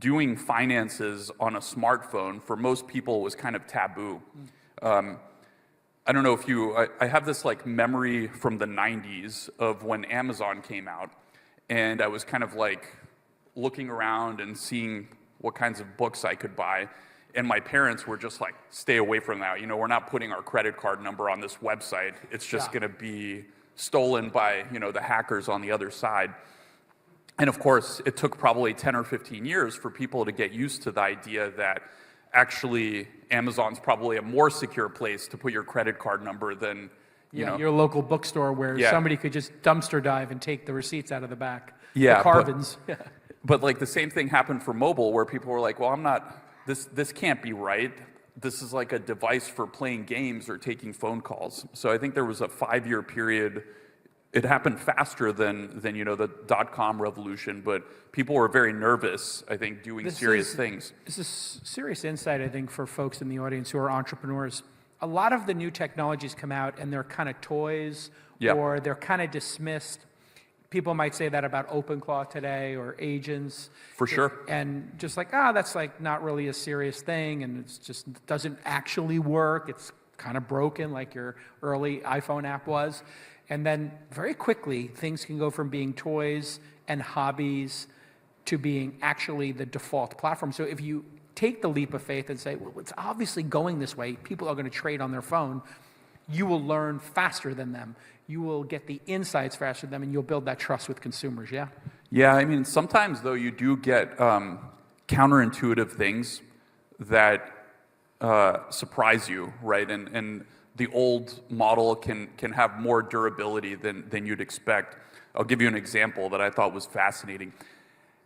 doing finances on a smartphone for most people was kind of taboo. I don't know if I have this like memory from the 90s of when Amazon came out, and I was kind of like looking around and seeing what kinds of books I could buy. And my parents were just like, stay away from that. We're not putting our credit card number on this website. It's just going to be stolen by, the hackers on the other side. And of course, it took probably 10 or 15 years for people to get used to the idea that actually Amazon's probably a more secure place to put your credit card number than, your local bookstore where somebody could just dumpster dive and take the receipts out of the back. Yeah. The carbons. But like the same thing happened for mobile, where people were like, well, this can't be right. This is like a device for playing games or taking phone calls. So I think there was a 5-year period. It happened faster than the dot-com revolution, but people were very nervous, I think, doing serious things. This is serious insight, I think, for folks in the audience who are entrepreneurs. A lot of the new technologies come out and they're kind of toys, or they're kind of dismissed. People might say that about OpenClaw today or agents. For sure. And just like, that's like not really a serious thing, and it's just doesn't actually work. It's kind of broken like your early iPhone app was. And then very quickly, things can go from being toys and hobbies to being actually the default platform. So if you take the leap of faith and say, well, it's obviously going this way, people are going to trade on their phone, you will learn faster than them. You will get the insights faster than them, and you'll build that trust with consumers, yeah? Yeah, I mean, sometimes, though, you do get counterintuitive things that surprise you, right? And the old model can have more durability than you'd expect. I'll give you an example that I thought was fascinating.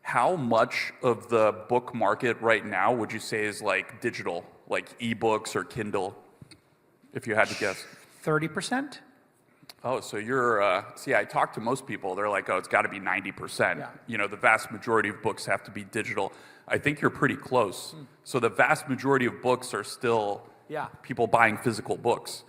How much of the book market right now would you say is like digital, like ebooks or Kindle, if you had to guess? 30%? Oh, so you're, see, I talk to most people, they're like, oh, it's got to be 90%. Yeah. The vast majority of books have to be digital. I think you're pretty close. So the vast majority of books are still people buying physical books.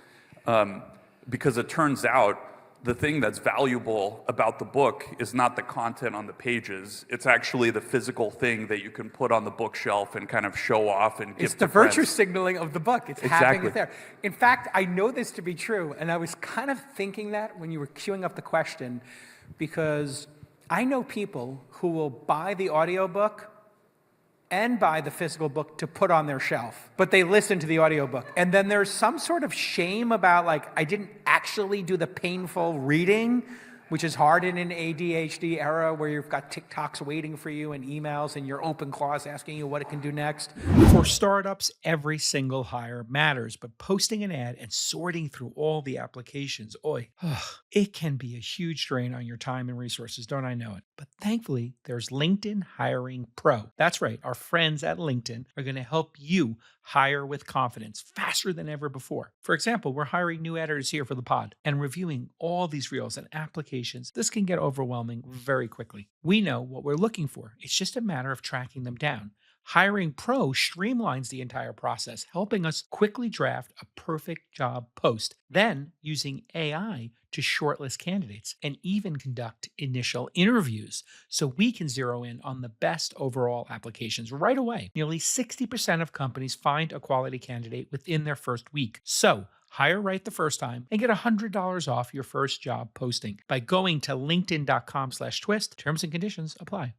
Because it turns out the thing that's valuable about the book is not the content on the pages. It's actually the physical thing that you can put on the bookshelf and kind of show off and give to friends. It's the virtue signaling of the book. It's having Exactly. it there. In fact, I know this to be true, and I was kind of thinking that when you were queuing up the question, because I know people who will buy the audiobook and buy the physical book to put on their shelf, but they listen to the audiobook. And then there's some sort of shame about, like, I didn't actually do the painful reading, which is hard in an ADHD era where you've got TikToks waiting for you and emails and your OpenClaw asking you what it can do next. For startups, every single hire matters, but posting an ad and sorting through all the applications, it can be a huge drain on your time and resources, don't I know it? But thankfully, there's LinkedIn Hiring Pro. That's right, our friends at LinkedIn are going to help you hire with confidence faster than ever before. For example, we're hiring new editors here for the pod and reviewing all these reels and applications. This can get overwhelming very quickly. We know what we're looking for. It's just a matter of tracking them down. Hiring Pro streamlines the entire process, helping us quickly draft a perfect job post, then using AI to shortlist candidates and even conduct initial interviews so we can zero in on the best overall applications right away. Nearly 60% of companies find a quality candidate within their first week. So hire right the first time and get $100 off your first job posting by going to linkedin.com/twist. Terms and conditions apply.